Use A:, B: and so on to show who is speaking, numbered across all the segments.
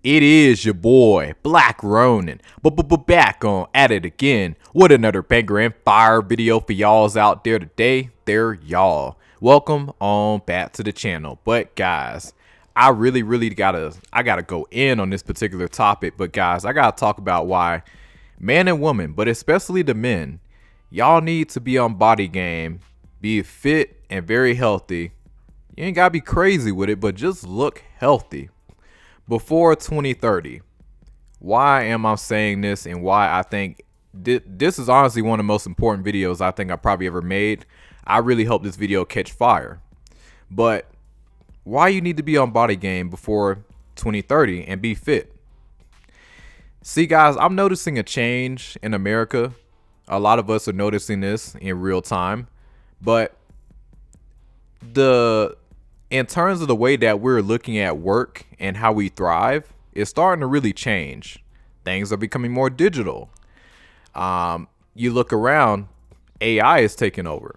A: It is your boy, Black Ronin, back on at it again with another banger and fire video for y'all's out there today. They're y'all. Welcome on back to the channel. But guys, I really gotta go in on this particular topic. But guys, I gotta talk about why man and woman, but especially the men, y'all need to be on body game, be fit and very healthy. You ain't gotta be crazy with it, but just look healthy before 2030. Why am I saying this and why I think this is honestly one of the most important videos I think I probably ever made. I really hope this video catch fire. But why you need to be on body game before 2030 and be fit? See guys, I'm noticing a change in America. A lot of us are noticing this in real time, but in terms of the way that we're looking at work and how we thrive, it's starting to really change. Things are becoming more digital. You look around, AI is taking over.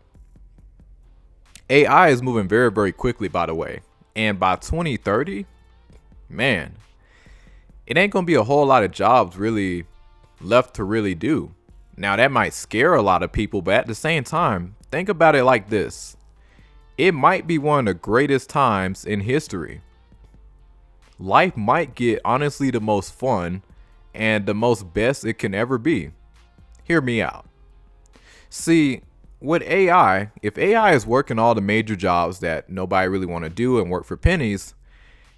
A: AI is moving very quickly, by the way. And by 2030, man, it ain't gonna be a whole lot of jobs really left to really do. Now that might scare a lot of people, but at the same time, think about it like this. It might be one of the greatest times in history. Life might get honestly the most fun and the most best it can ever be. Hear me out. See, with AI, if AI is working all the major jobs that nobody really want to do and work for pennies,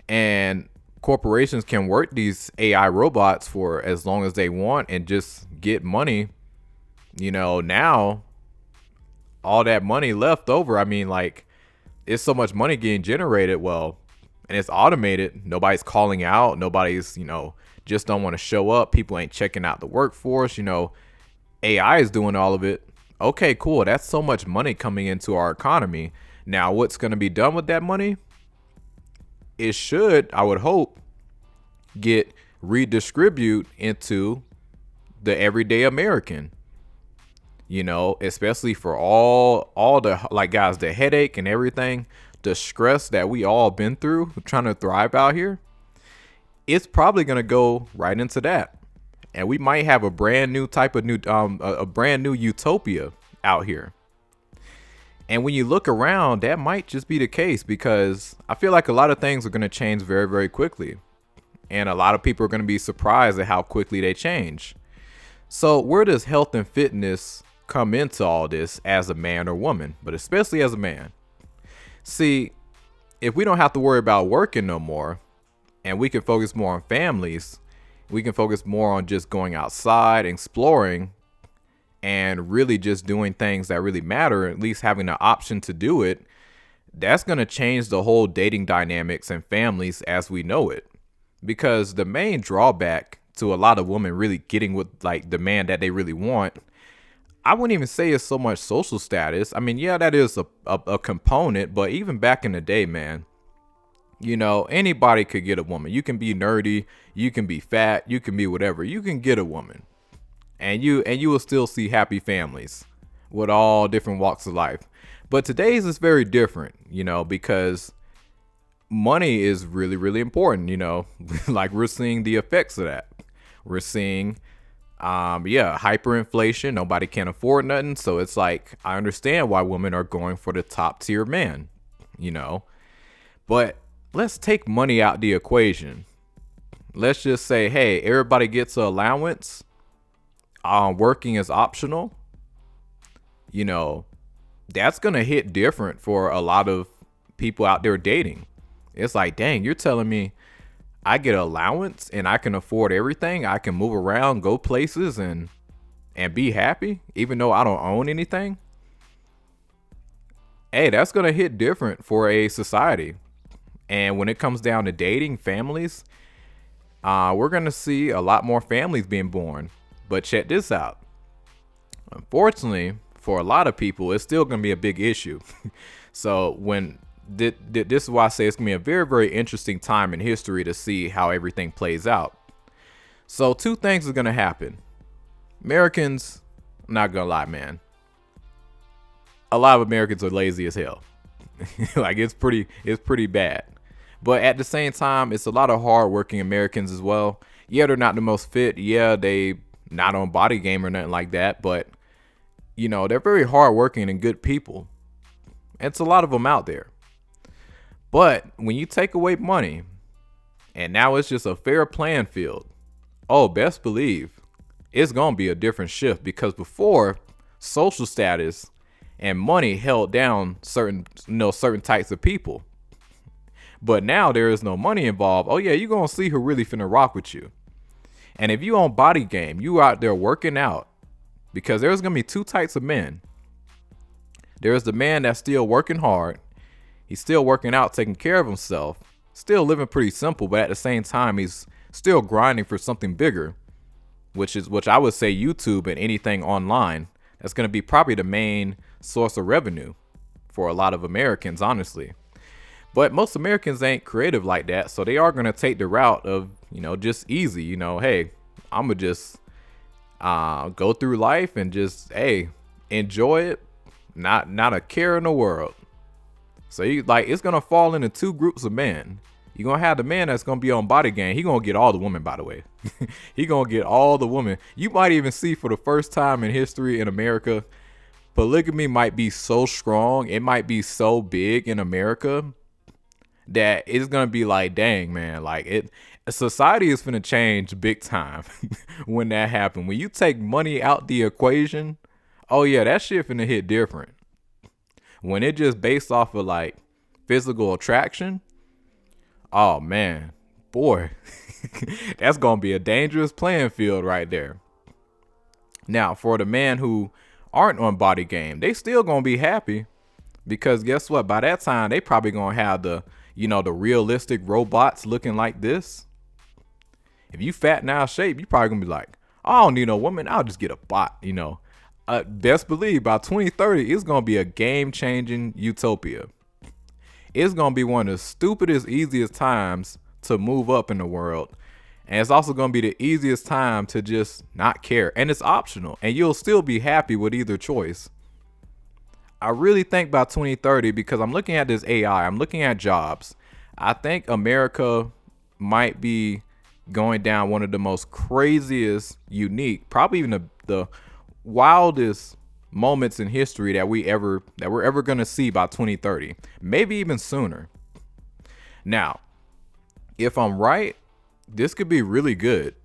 A: and corporations can work these AI robots for as long as they want and just get money, now all that money left over, I mean, like, it's so much money getting generated, well, and it's automated. Nobody's calling out. Nobody's, just don't want to show up. People ain't checking out the workforce. AI is doing all of it. Okay, cool. That's so much money coming into our economy. Now, what's going to be done with that money? It should, I would hope, get redistribute into the everyday American. Especially for all the, like, guys, the headache and everything, the stress that we all been through trying to thrive out here, it's probably going to go right into that. And we might have a brand new type of a brand new utopia out here. And when you look around, that might just be the case, because I feel like a lot of things are going to change very quickly. And a lot of people are going to be surprised at how quickly they change. So where does health and fitness come into all this as a man or woman, but especially as a man? See, if we don't have to worry about working no more, and we can focus more on families, we can focus more on just going outside, exploring, and really just doing things that really matter, at least having the option to do it, that's going to change the whole dating dynamics and families as we know it. Because the main drawback to a lot of women really getting with, like, the man that they really want, I wouldn't even say it's so much social status. I mean, yeah, that is a component, but even back in the day, man, anybody could get a woman. You can be nerdy, you can be fat, you can be whatever. You can get a woman, and you will still see happy families with all different walks of life. But today's is very different, because money is really important, like we're seeing the effects of that. We're seeing hyperinflation. Nobody can afford nothing. So it's like, I understand why women are going for the top tier man, but let's take money out the equation. Let's just say, hey, everybody gets an allowance. Working is optional. That's going to hit different for a lot of people out there dating. It's like, dang, you're telling me I get an allowance and I can afford everything. I can move around, go places, and be happy, even though I don't own anything. Hey, that's going to hit different for a society. And when it comes down to dating, families, we're going to see a lot more families being born. But check this out. Unfortunately, for a lot of people, it's still going to be a big issue. So this is why I say it's gonna be a very interesting time in history to see how everything plays out. So two things are gonna happen. Americans, I'm not gonna lie, man, a lot of Americans are lazy as hell. Like, it's pretty bad. But at the same time, it's a lot of hardworking Americans as well. Yeah, they're not the most fit. Yeah, they not on body game or nothing like that. But they're very hardworking and good people. It's a lot of them out there. But when you take away money, and now it's just a fair playing field, oh, best believe it's gonna be a different shift, because before, social status and money held down certain types of people. But now there is no money involved. Oh yeah, you're gonna see who really finna rock with you. And if you on body game, you out there working out, because there's gonna be two types of men. There's the man that's still working hard. He's still working out, taking care of himself, still living pretty simple, but at the same time, he's still grinding for something bigger, which I would say YouTube and anything online. That's going to be probably the main source of revenue for a lot of Americans, honestly. But most Americans ain't creative like that, so they are going to take the route of, just easy. Hey, I'm going to just go through life and just, hey, enjoy it. Not a care in the world. So it's gonna fall into two groups of men. You're gonna have the man that's gonna be on body game. He gonna get all the women, by the way. He gonna get all the women. You might even see, for the first time in history in America, polygamy might be so strong, it might be so big in America, that it's gonna be like, dang man, society is gonna change big time when that happens. When you take money out the equation, oh yeah, that shit finna hit different. When it just based off of physical attraction, oh man, boy, that's gonna be a dangerous playing field right there. Now, for the man who aren't on body game, they still gonna be happy, because guess what? By that time, they probably gonna have the realistic robots looking like this. If you fat and out of shape, you probably gonna be like, I don't need no woman, I'll just get a bot. Best believe by 2030, it's gonna be a game-changing utopia. It's gonna be one of the stupidest, easiest times to move up in the world, and it's also gonna be the easiest time to just not care. And it's optional, and you'll still be happy with either choice. I really think by 2030, because I'm looking at this AI, I'm looking at jobs. I think America might be going down one of the most craziest, unique, probably even the wildest moments in history that we're ever gonna see by 2030, maybe even sooner. Now, if I'm right, this could be really good.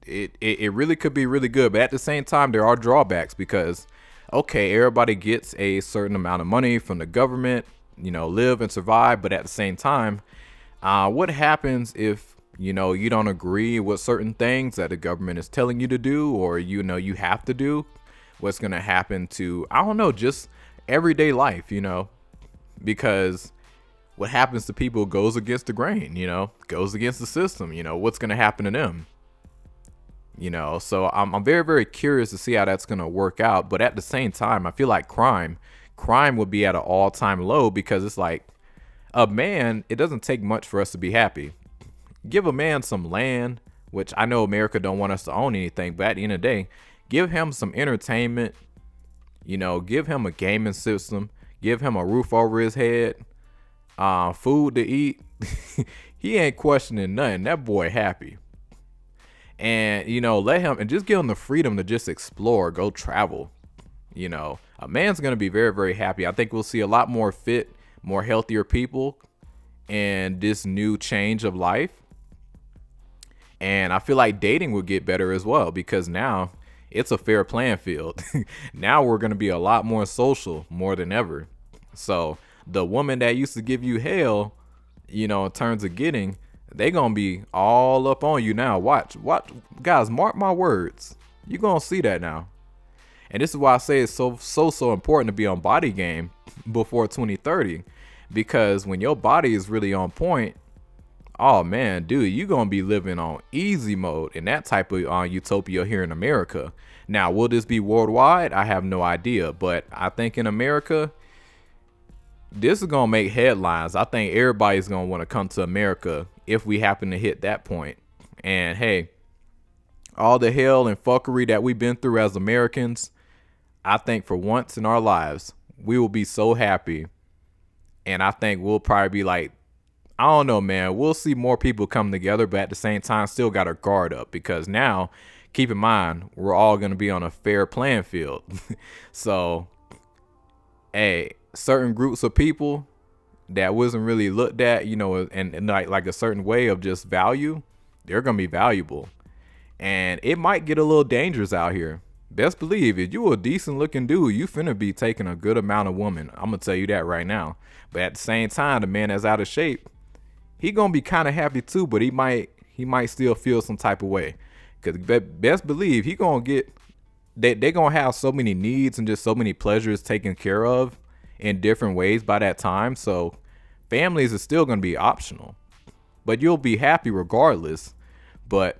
A: It really could be really good, but at the same time, there are drawbacks, because okay, everybody gets a certain amount of money from the government, live and survive, but at the same time, what happens if you don't agree with certain things that the government is telling you to do, or you have to do? What's going to happen to, I don't know, just everyday life, because what happens to people goes against the grain, goes against the system. What's going to happen to them? So I'm very, very curious to see how that's going to work out. But at the same time, I feel like crime would be at an all-time low, because it's like, a man, it doesn't take much for us to be happy. Give a man some land, which I know America don't want us to own anything, but at the end of the day, give him some entertainment, give him a gaming system, give him a roof over his head, food to eat. He ain't questioning nothing. That boy happy. And, let him, and just give him the freedom to just explore, go travel. A man's going to be very, very happy. I think we'll see a lot more fit, more healthier people in this new change of life. And I feel like dating will get better as well, because now it's a fair playing field. Now we're going to be a lot more social, more than ever. So the woman that used to give you hell, in terms of getting, they going to be all up on you now. Watch, guys, mark my words. You're going to see that now. And this is why I say it's so important to be on body game before 2030, because when your body is really on point, oh man, dude, you're going to be living on easy mode in that type of utopia here in America. Now, will this be worldwide? I have no idea, but I think in America, this is going to make headlines. I think everybody's going to want to come to America if we happen to hit that point. And hey, all the hell and fuckery that we've been through as Americans, I think for once in our lives, we will be so happy. And I think we'll probably be like, I don't know, man. We'll see more people come together, but at the same time, still got our guard up because now, keep in mind, we're all going to be on a fair playing field. So, hey, certain groups of people that wasn't really looked at, and like a certain way of just value, they're going to be valuable. And it might get a little dangerous out here. Best believe if you a decent looking dude, you finna be taking a good amount of woman. I'm gonna tell you that right now. But at the same time, the man that's out of shape, he gonna be kind of happy too, but he might still feel some type of way. Cause best believe he gonna get they gonna have so many needs and just so many pleasures taken care of in different ways by that time. So families is still gonna be optional, but you'll be happy regardless. But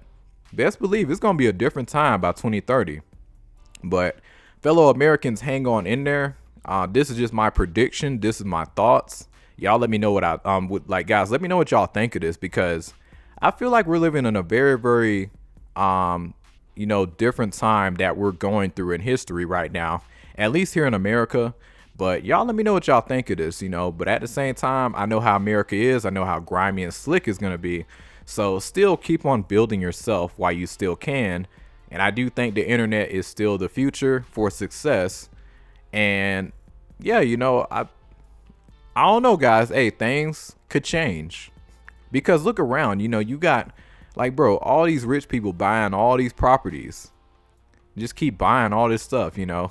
A: best believe it's gonna be a different time by 2030. But fellow Americans, hang on in there. This is just my prediction. This is my thoughts. Y'all let me know what I would like, guys. Let me know what y'all think of this because I feel like we're living in a very, very different time that we're going through in history right now, at least here in America. But y'all let me know what y'all think of this, But at the same time, I know how America is. I know how grimy and slick it's gonna be. So still keep on building yourself while you still can. And I do think the internet is still the future for success. And yeah, I don't know, guys. Hey, things could change because look around. You got like, bro, all these rich people buying all these properties. Just keep buying all this stuff, and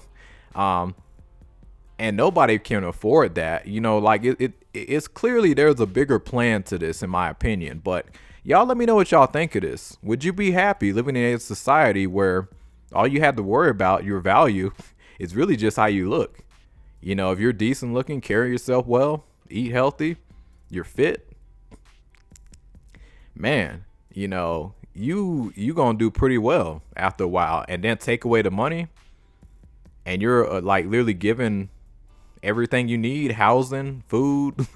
A: nobody can afford that. Like it's clearly there's a bigger plan to this, in my opinion. But y'all let me know what y'all think of this. Would you be happy living in a society where all you have to worry about, your value, is really just how you look? If you're decent looking, carry yourself well, eat healthy, you're fit, man, you gonna do pretty well after a while. And then take away the money and you're like literally given everything you need, housing, food.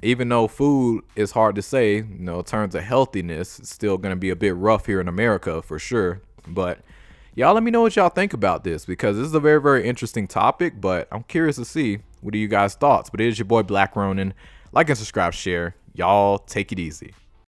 A: Even though food is hard to say, in terms of healthiness, it's still going to be a bit rough here in America for sure. But y'all let me know what y'all think about this because this is a very, very interesting topic. But I'm curious to see what are you guys' thoughts. But it is your boy Black Ronin. Like and subscribe, share. Y'all take it easy.